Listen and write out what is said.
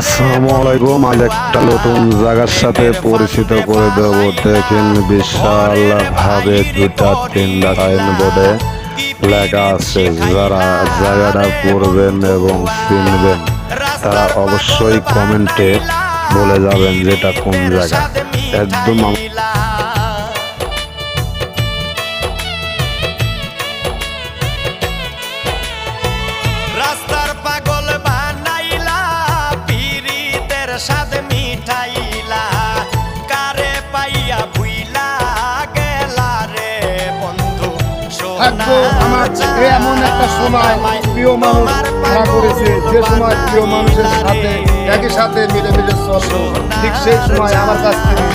আসসালামু আলাইকুম। আজ একটা নতুন জায়গার সাথে পরিচিত করে দেব। দেখেন বিশাল ভাবে দুটা তিনটা সাইনবোর্ডে লেখা আছে। যারা জায়গাটা পড়বেন এবং চিনবেন তারা অবশ্যই কমেন্টে বলে যাবেন যেটা কোন জায়গা। একদম রাস্তার পাগল বানাইলা, পীরিতের স্বাদ মিঠাইলা, কারে পাইয়া ভুইলা গেলা রে বন্ধু থাকবো আমার এমন একটা সময় প্রিয় মানুষ ধরা করেছে, যে সময় প্রিয় মানুষের সাথে একই সাথে মিলেমিশে চলবো, ঠিক সেই সময় আমার কাছ থেকে